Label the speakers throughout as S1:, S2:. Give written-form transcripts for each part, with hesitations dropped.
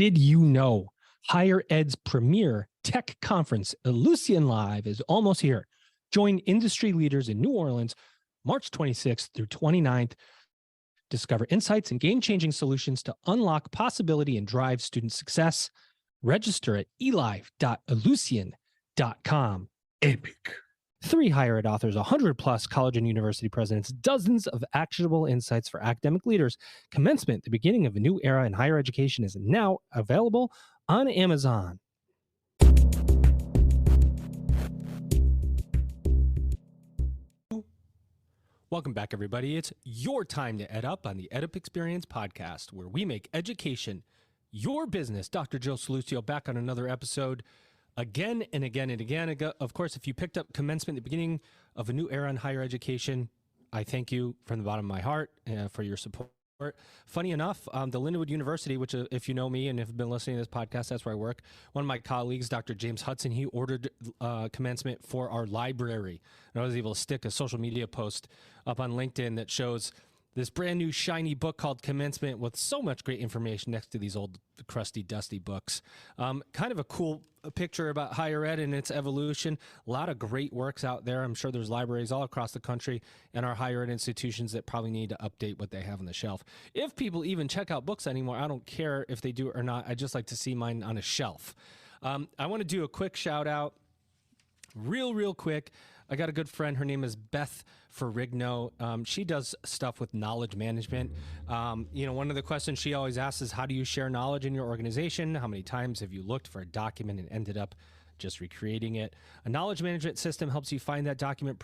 S1: Did you know Higher Ed's premier tech conference, Ellucian Live, is almost here? Join industry leaders in New Orleans, March 26th through 29th. Discover insights and game-changing solutions to unlock possibility and drive student success. Register at elive.ellucian.com.
S2: Epic.
S1: 3 higher ed authors, 100 plus college and university presidents, dozens of actionable insights for academic leaders. Commencement, the beginning of a new era in higher education, is now available on Amazon. Welcome back, everybody. It's your time to EdUp on the EdUp Experience podcast, where we make education your business. Dr. Joe Solucio back on another episode. Again and again and again. Of course, if you picked up Commencement, the beginning of a new era in higher education, I thank you from the bottom of my heart for your support. Funny enough, the Lindenwood University, which if you know me and have been listening to this podcast, that's where I work. One of my colleagues, Dr. James Hudson, he ordered Commencement for our library. And I was able to stick a social media post up on LinkedIn that shows this brand new shiny book called Commencement with so much great information next to these old crusty, dusty books. Kind of a cool picture about higher ed and its evolution. A lot of great works out there. I'm sure there's libraries all across the country and our higher ed institutions that probably need to update what they have on the shelf. If people even check out books anymore, I don't care if they do or not. I just like to see mine on a shelf. I want to do a quick shout out, real quick. I got a good friend. Her name is Beth Ferrigno. She does stuff with knowledge management. One of the questions she always asks is, how do you share knowledge in your organization? How many times have you looked for a document and ended up just recreating it? A knowledge management system helps you find that document,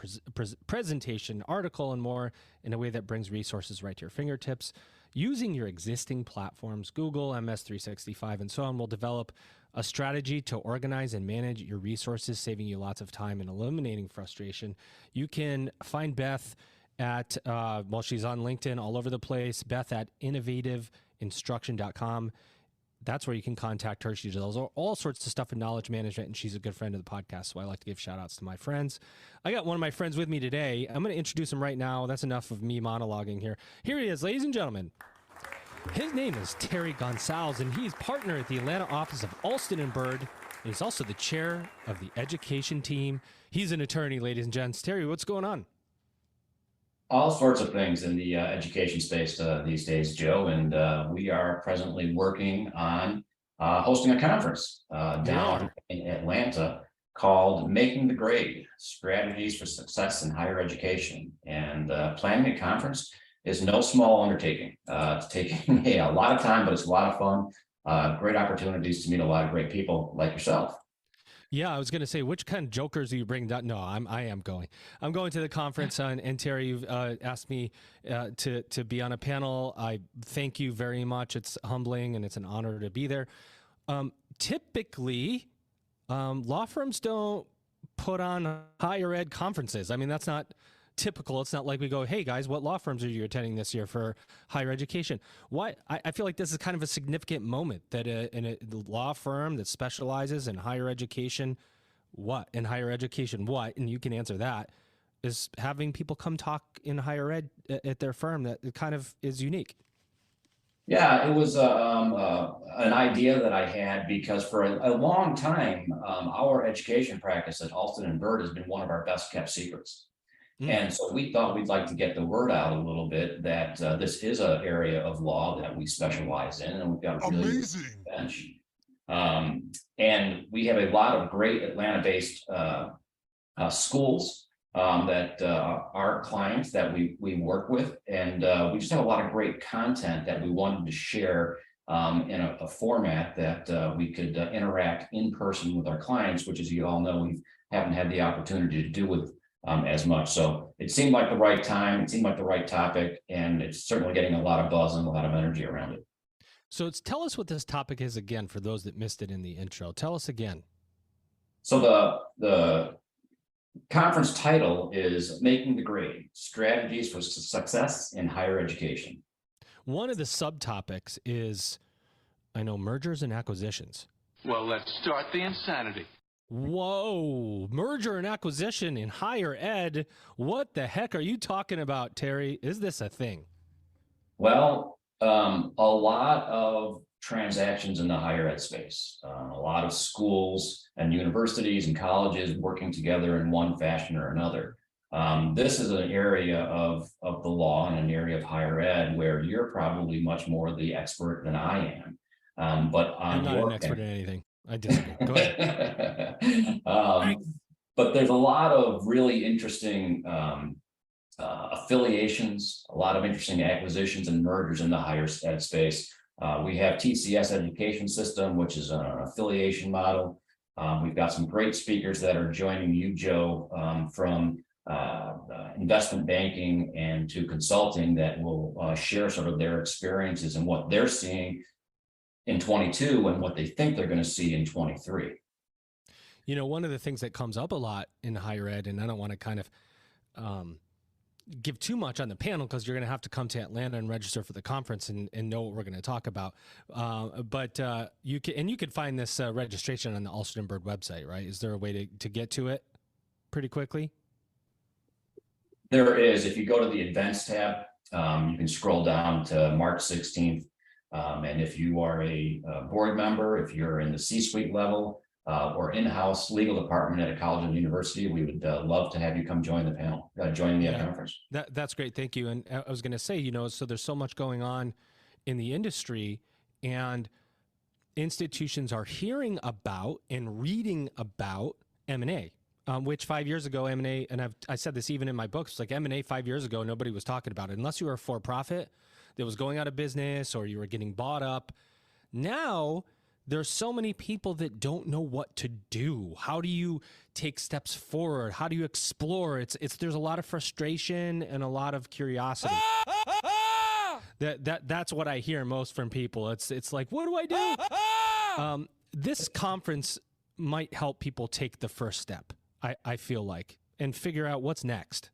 S1: presentation, article, and more in a way that brings resources right to your fingertips. Using your existing platforms, Google, MS365, and so on, will develop a strategy to organize and manage your resources, saving you lots of time and eliminating frustration. You can find Beth at, she's on LinkedIn all over the place, Beth at innovativeinstruction.com. That's where you can contact her. She does all sorts of stuff in knowledge management, and she's a good friend of the podcast, so I like to give shout-outs to my friends. I got one of my friends with me today. I'm going to introduce him right now. That's enough of me monologuing here. Here he is, ladies and gentlemen. His name is Terry Gonsalves, and he's partner at the Atlanta office of Alston & Bird, and he's also the chair of the education team. He's an attorney, ladies and gents. Terry, what's going on?
S3: All sorts of things in the education space these days, Joe, and we are presently working on hosting a conference down in Atlanta called Making the Grade, Strategies for Success in Higher Education. And planning a conference is no small undertaking. It's taking a lot of time, but it's a lot of fun. Great opportunities to meet a lot of great people like yourself.
S1: Yeah, I was going to say, which kind of jokers do you bring down? No, I am going. I'm going to the conference, and Terry, you've asked me to be on a panel. I thank you very much. It's humbling, and it's an honor to be there. Typically, law firms don't put on higher ed conferences. I mean, that's not typical. It's not like we go, hey guys, what law firms are you attending this year for higher education? I feel like this is kind of a significant moment that in a law firm that specializes in higher education, and you can answer that, is having people come talk in higher ed at their firm. That it kind of is unique.
S3: Yeah, it was an idea that I had because for a long time, our education practice at Alston & Bird has been one of our best kept secrets. And so we thought we'd like to get the word out a little bit that this is an area of law that we specialize in, and we've got a really good bench. And we have a lot of great Atlanta-based schools that are clients that we work with, and we just have a lot of great content that we wanted to share in a format that we could interact in person with our clients, which, as you all know, we haven't had the opportunity to do with as much. So it seemed like the right time, it seemed like the right topic, and it's certainly getting a lot of buzz and a lot of energy around it.
S1: So tell us what this topic is again, for those that missed it in the intro. Tell us again.
S3: So the conference title is Making the Grade, Strategies for Success in Higher Education.
S1: One of the subtopics is, I know, mergers and acquisitions.
S2: Well, let's start the insanity.
S1: Whoa, merger and acquisition in higher ed. What the heck are you talking about, Terry? Is this a thing?
S3: Well, a lot of transactions in the higher ed space. A lot of schools and universities and colleges working together in one fashion or another. This is an area of the law and an area of higher ed where you're probably much more the expert than I am. But
S1: I'm not an expert in anything. I disagree. Go ahead.
S3: But there's a lot of really interesting affiliations, a lot of interesting acquisitions and mergers in the higher ed space. We have TCS education system, which is an affiliation model. We've got some great speakers that are joining you, Joe, from investment banking and to consulting that will share sort of their experiences and what they're seeing in 22 and what they think they're going to see in 23.
S1: You know, one of the things that comes up a lot in higher ed, and I don't want to kind of give too much on the panel because you're going to have to come to Atlanta and register for the conference and know what we're going to talk about. But you could find this registration on the Alston and Bird website, right? Is there a way to get to it pretty quickly?
S3: There is. If you go to the events tab, you can scroll down to March 16th. And if you are a board member, if you're in the C-suite level or in-house legal department at a college and university, we would love to have you come join the panel, join the conference.
S1: That's great. Thank you. And I was going to say, you know, so there's so much going on in the industry, and institutions are hearing about and reading about M&A. Which 5 years ago, M&A, and I said this even in my books, like M&A 5 years ago, nobody was talking about it unless you were a for-profit that was going out of business or you were getting bought up. Now, there's so many people that don't know what to do. How do you take steps forward? How do you explore? There's a lot of frustration and a lot of curiosity. That's what I hear most from people. It's like, what do I do? This conference might help people take the first step, I feel like, and figure out what's next.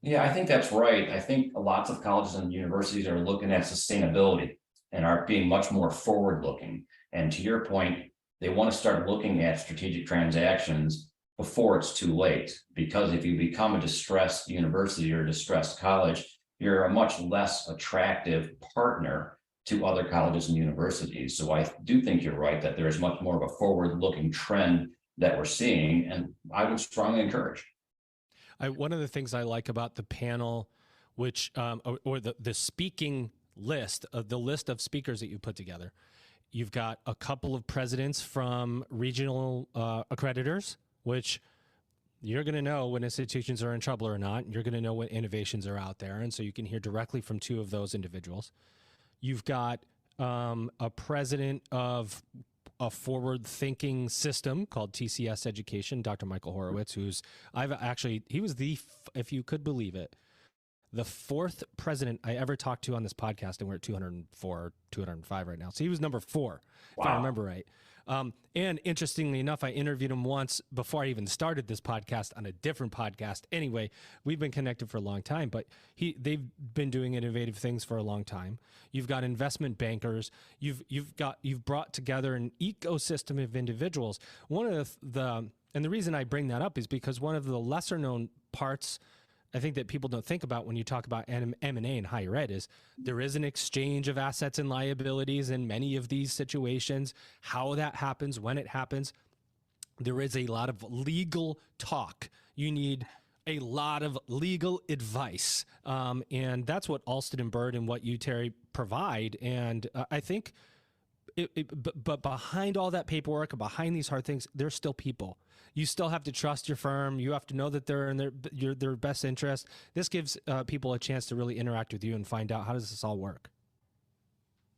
S3: Yeah, I think that's right. I think lots of colleges and universities are looking at sustainability and are being much more forward-looking. And to your point, they want to start looking at strategic transactions before it's too late. Because if you become a distressed university or a distressed college, you're a much less attractive partner to other colleges and universities. So I do think you're right that there is much more of a forward-looking trend that we're seeing, and I would strongly encourage.
S1: One of the things I like about the panel, which or the speaking list of the list of speakers that you put together, you've got a couple of presidents from regional accreditors, which you're going to know when institutions are in trouble or not. You're going to know what innovations are out there, and so you can hear directly from two of those individuals. You've got a president of a forward-thinking system called TCS Education, Dr. Michael Horowitz, he was if you could believe it, the fourth president I ever talked to on this podcast, and we're at 204, 205 right now. So he was number 4, if I remember right. And interestingly enough, I interviewed him once before I even started this podcast on a different podcast. Anyway, we've been connected for a long time, but they've been doing innovative things for a long time. You've got investment bankers. You've brought together an ecosystem of individuals. One of and the reason I bring that up is because one of the lesser known parts I think that people don't think about when you talk about M&A in higher ed is there is an exchange of assets and liabilities in many of these situations. How that happens, when it happens, there is a lot of legal talk. You need a lot of legal advice. And that's what Alston and Bird and what you, Terry, provide. And I think, but behind all that paperwork and behind these hard things, there's still people. You still have to trust your firm. You have to know that they're in their best interest. This gives people a chance to really interact with you and find out, how does this all work?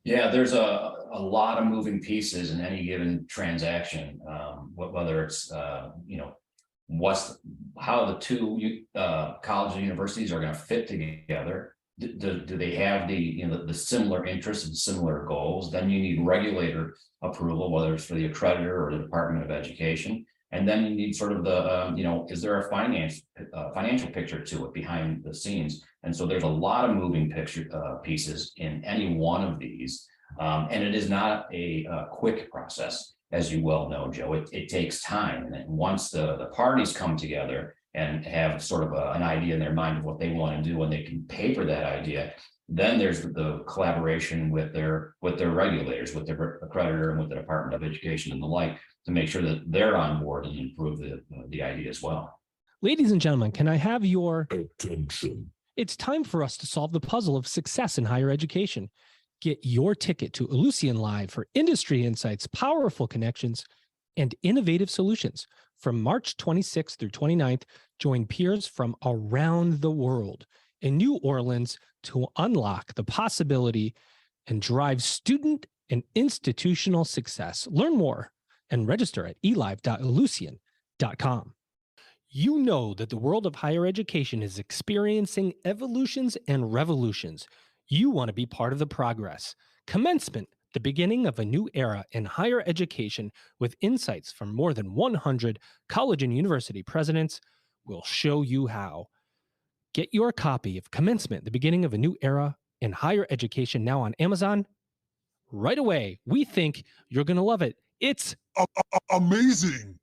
S3: Yeah, there's a lot of moving pieces in any given transaction, whether it's, how the two colleges and universities are going to fit together. Do they have the similar interests and similar goals? Then you need regulator approval, whether it's for the accreditor or the Department of Education. And then you need sort of the, is there a financial picture to it behind the scenes? And so there's a lot of moving pieces in any one of these. And it is not a quick process, as you well know, Joe. It takes time. And then once the parties come together and have sort of an idea in their mind of what they want to do, and they can paper that idea, Then there's the collaboration with their regulators, with their accreditor, and with the Department of Education and the like, to make sure that they're on board and improve the idea as well.
S1: Ladies and gentlemen, can I have your
S2: Attention.
S1: It's time for us to solve the puzzle of success in higher education. Get your ticket to Ellucian Live for industry insights, powerful connections, and innovative solutions. From March 26th through 29th, join peers from around the world in New Orleans to unlock the possibility and drive student and institutional success. Learn more and register at elive.ellucian.com. You know that the world of higher education is experiencing evolutions and revolutions. You want to be part of the progress. Commencement, the beginning of a new era in higher education with insights from more than 100 college and university presidents, will show you how. Get your copy of Commencement, the beginning of a new era in higher education now on Amazon right away. We think you're going to love it. It's
S2: Amazing.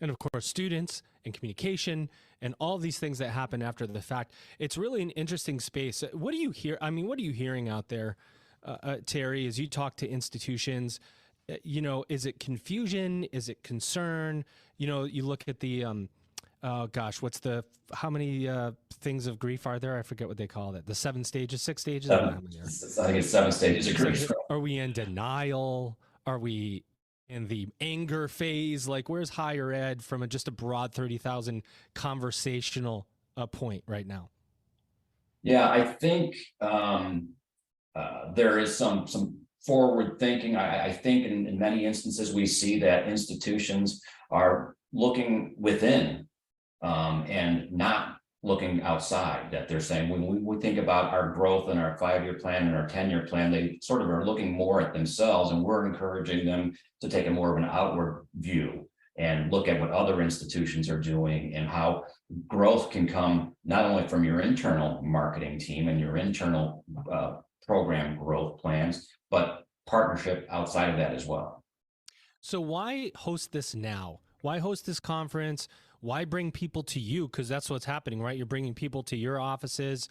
S1: And of course, students and communication and all these things that happen after the fact. It's really an interesting space. What do you hear? I mean, what are you hearing out there, Terry, as you talk to institutions? Is it confusion? Is it concern? You look at the, how many things of grief are there? I forget what they call it. The 7 stages, 6 stages?
S3: I think it's 7 stages of grief.
S1: Are we in denial? Are we in the anger phase? Like, where's higher ed from just a broad 30,000 conversational point right now?
S3: Yeah, I think there is some forward thinking. I think in many instances we see that institutions are looking within and not looking outside, that they're saying when we think about our growth and our 5-year plan and our 10-year plan, they sort of are looking more at themselves, and we're encouraging them to take a more of an outward view and look at what other institutions are doing and how growth can come not only from your internal marketing team and your internal program growth plans, but partnership outside of that as well.
S1: So why host this now? Why host this conference? Why bring people to you? Because that's what's happening, right? You're bringing people to your offices.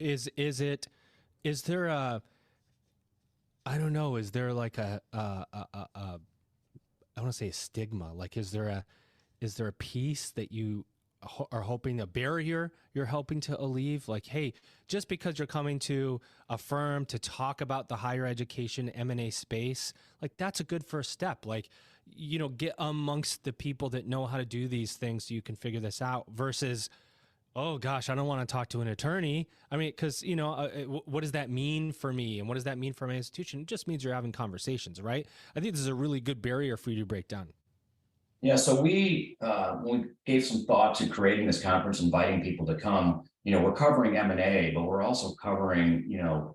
S1: Is there a, I don't know, is there like I want to say a stigma? Like, is there a piece that you are hoping, a barrier you're helping to alleviate? Like, hey, just because you're coming to a firm to talk about the higher education M&A space, like, that's a good first step. Like, get amongst the people that know how to do these things so you can figure this out, versus, oh gosh, I don't want to talk to an attorney. I mean, because, what does that mean for me? And what does that mean for my institution? It just means you're having conversations, right? I think this is a really good barrier for you to break down.
S3: Yeah, so we gave some thought to creating this conference, inviting people to come. We're covering M&A, but we're also covering,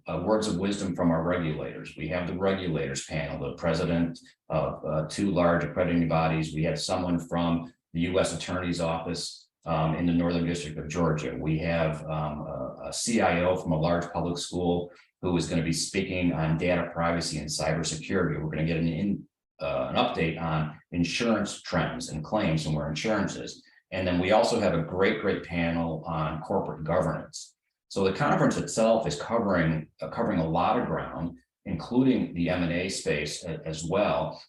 S3: words of wisdom from our regulators. We have the regulators panel, the president of 2 large accrediting bodies. We have someone from the U.S. Attorney's Office in the Northern District of Georgia. We have a CIO from a large public school who is going to be speaking on data privacy and cybersecurity. We're going to get an update on insurance trends and claims and where insurance is. And then we also have a great panel on corporate governance. So the conference itself is covering a lot of ground, including the M&A space as well.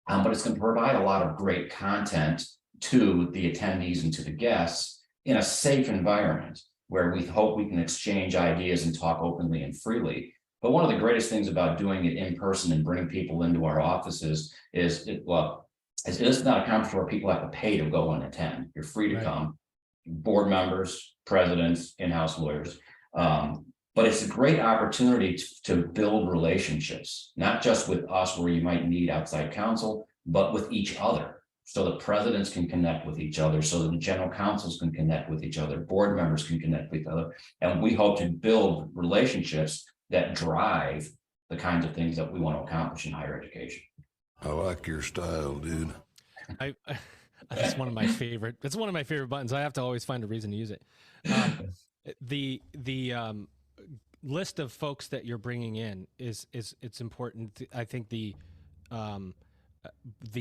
S3: But it's going to provide a lot of great content to the attendees and to the guests in a safe environment where we hope we can exchange ideas and talk openly and freely. But one of the greatest things about doing it in person and bringing people into our offices is it's not a conference where people have to pay to go and attend. You're free to come, board members, presidents, in-house lawyers. But it's a great opportunity to build relationships, not just with us where you might need outside counsel, but with each other. So the presidents can connect with each other, so the general counsels can connect with each other, board members can connect with each other. And we hope to build relationships that drive the kinds of things that we want to accomplish in higher education.
S2: I like your style, dude.
S1: That's one of my favorite. It's one of my favorite buttons. I have to always find a reason to use it. The list of folks that you're bringing in is it's important. I think the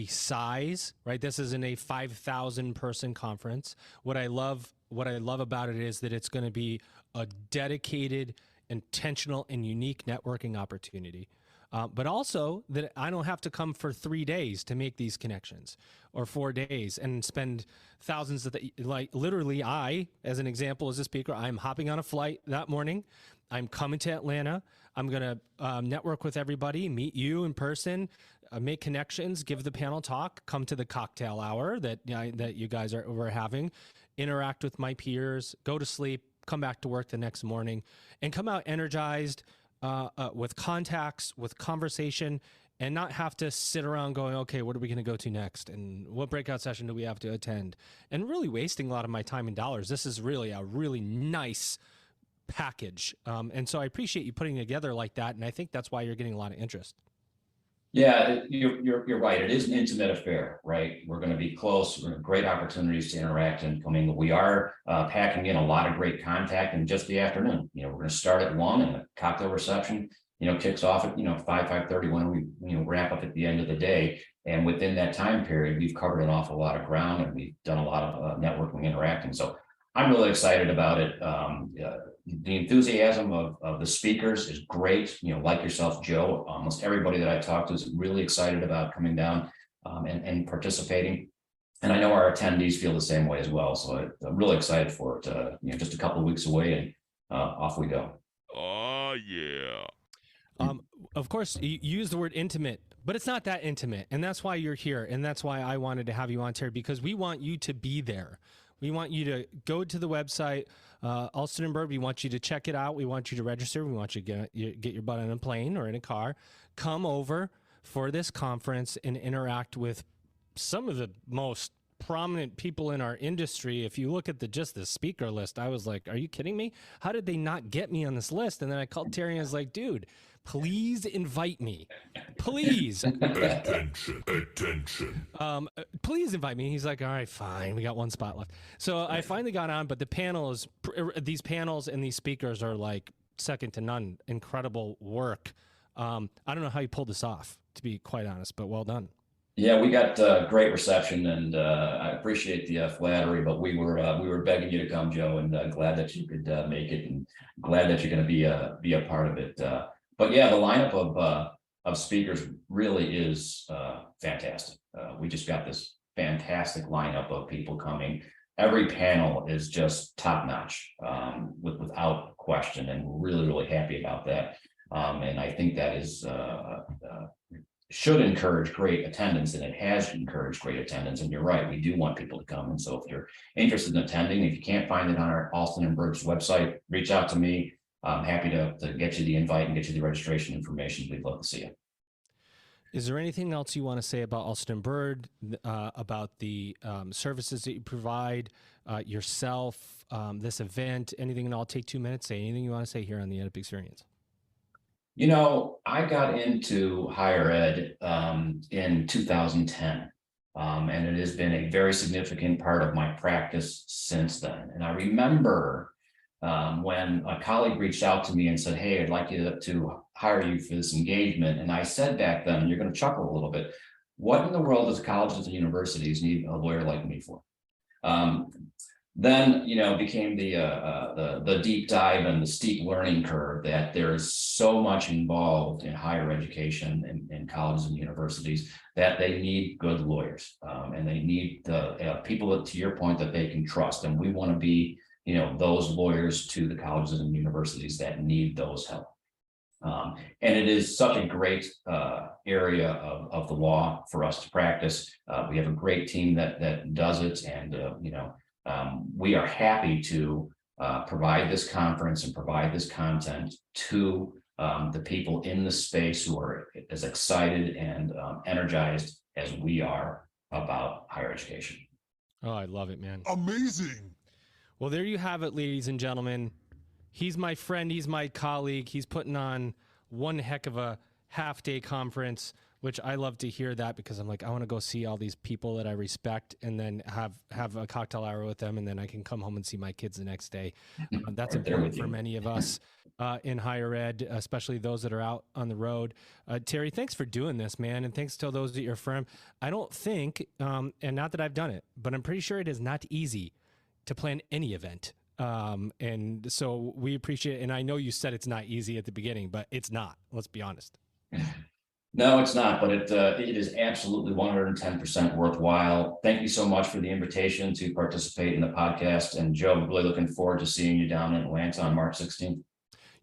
S1: size, right? This isn't a 5,000 person conference. What I love about it is that it's going to be a dedicated, intentional, and unique networking opportunity. But also that I don't have to come for 3 days to make these connections, or 4 days and spend thousands of like literally I, as an example, as a speaker, I'm hopping on a flight that morning. I'm coming to Atlanta. I'm going to network with everybody, meet you in person, make connections, give the panel talk, come to the cocktail hour that you guys were having, interact with my peers, go to sleep, come back to work the next morning, and come out energized, with contacts, with conversation, and not have to sit around going, okay, what are we going to go to next? And what breakout session do we have to attend? And really wasting a lot of my time and dollars. This is really a really nice package. And so I appreciate you putting it together like that. And I think that's why you're getting a lot of interest.
S3: Yeah, you're right. It is an intimate affair, right? We're going to be close. We're going to have great opportunities to interact and commingle. We are packing in a lot of great contact in just the afternoon. We're going to start at 1, and the cocktail reception, kicks off at 5:30 when we wrap up at the end of the day. And within that time period, we've covered an awful lot of ground, and we've done a lot of networking, interacting. So I'm really excited about it. The enthusiasm of the speakers is great. Like yourself, Joe, almost everybody that I talked to is really excited about coming down and participating. And I know our attendees feel the same way as well. So I'm really excited for it. Just a couple of weeks away, and off we go.
S4: Oh, yeah.
S1: Of course, you use the word intimate, but it's not that intimate. And that's why you're here. And that's why I wanted to have you on, Terry, because we want you to be there. We want you to go to the website, Alston & Bird. We want you to check it out. We want you to register. We want you to get your butt on a plane or in a car. Come over for this conference and interact with some of the most prominent people in our industry. If you look at just the speaker list, I was like, are you kidding me? How did they not get me on this list? And then I called Terry and I was like, dude, please invite me. Please.
S2: Attention.
S1: Please invite me. He's like, all right, fine. We got one spot left. So I finally got on, but these panels and these speakers are like second to none. Incredible work. I don't know how you pulled this off, to be quite honest, but well done.
S3: Yeah, we got great reception, and I appreciate the flattery, but we were begging you to come, Joe, and glad that you could make it, and glad that you're going to be a part of it. But yeah, the lineup of speakers really is fantastic. We just got this fantastic lineup of people coming. Every panel is just top notch, without question, and we're really happy about that. And I think that is should encourage great attendance, and it has encouraged great attendance. And you're right, we do want people to come. And so if you're interested in attending, if you can't find it on our Alston & Bird's website, reach out to me. I'm happy to get you the invite and get you the registration information. We'd love to see you.
S1: Is there anything else you want to say about Alston & Bird, about the services that you provide, yourself, this event, anything? And I'll take 2 minutes. Say anything you want to say here on the EdUp Experience.
S3: I got into higher ed in 2010, and it has been a very significant part of my practice since then. And I remember when a colleague reached out to me and said, hey, I'd like you to hire you for this engagement. And I said back then, you're going to chuckle a little bit, what in the world does colleges and universities need a lawyer like me for? Then became the deep dive and the steep learning curve that there's so much involved in higher education and colleges and universities that they need good lawyers, and they need the people that, to your point, that they can trust. And we want to be those lawyers to the colleges and universities that need those help. And it is such a great area of the law for us to practice. We have a great team that does it, and we are happy to provide this conference and provide this content to the people in the space who are as excited and energized as we are about higher education.
S1: Oh, I love it, man.
S2: Amazing.
S1: Well, there you have it, ladies and gentlemen. He's my friend. He's my colleague. He's putting on one heck of a half-day conference, which I love to hear that, because I'm like, I want to go see all these people that I respect and then have a cocktail hour with them, and then I can come home and see my kids the next day. That's important for many of us in higher ed, especially those that are out on the road. Terry, thanks for doing this, man, and thanks to those at your firm. I don't think, and not that I've done it, but I'm pretty sure it is not easy to plan any event. And so we appreciate it. And I know you said it's not easy at the beginning, but it's not. Let's be honest.
S3: No, it's not, but it is absolutely 110% worthwhile. Thank you so much for the invitation to participate in the podcast. And Joe, really looking forward to seeing you down in Atlanta on March 16th.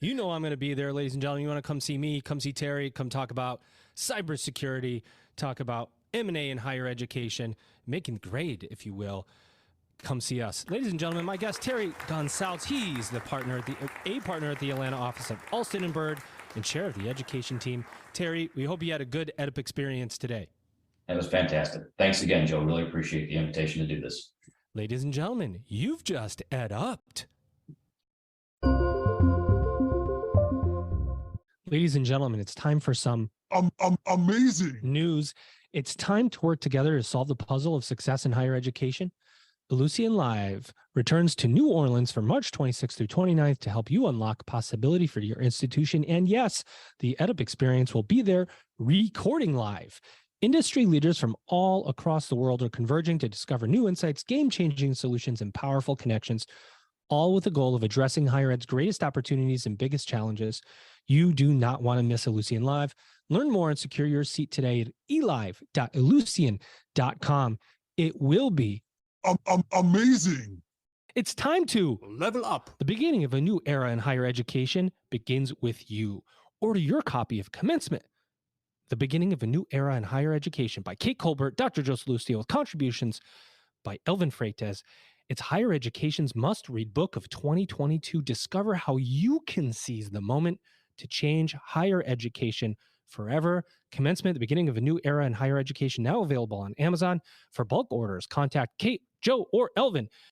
S1: You know I'm going to be there, ladies and gentlemen. You want to come see me, come see Terry, come talk about cybersecurity, talk about M&A in higher education, making grade, if you will. Come see us. Ladies and gentlemen, my guest, Terry Gonsalves. He's the partner at the Atlanta office of Alston & Bird and chair of the education team. Terry, we hope you had a good EdUp experience today.
S3: That was fantastic. Thanks again, Joe. Really appreciate the invitation to do this.
S1: Ladies and gentlemen, you've just EdUp'd. Ladies and gentlemen, it's time for some
S2: amazing
S1: news. It's time to work together to solve the puzzle of success in higher education. Ellucian Live returns to New Orleans from March 26th through 29th to help you unlock possibility for your institution. And yes, the EdUp experience will be there recording live. Industry leaders from all across the world are converging to discover new insights, game-changing solutions, and powerful connections, all with the goal of addressing higher ed's greatest opportunities and biggest challenges. You do not want to miss Ellucian Live. Learn more and secure your seat today at elive.ellucian.com. It will be
S2: amazing.
S1: It's time to level up. The beginning of a new era in higher education begins with you. Order your copy of Commencement, The Beginning of a New Era in Higher Education by Kate Colbert, Dr. Joe Salustio, with contributions by Elvin Freitas. It's higher education's must-read book of 2022. Discover how you can seize the moment to change higher education forever. Commencement, The Beginning of a New Era in Higher Education, now available on Amazon. For bulk orders, contact Kate, Joe, or Elvin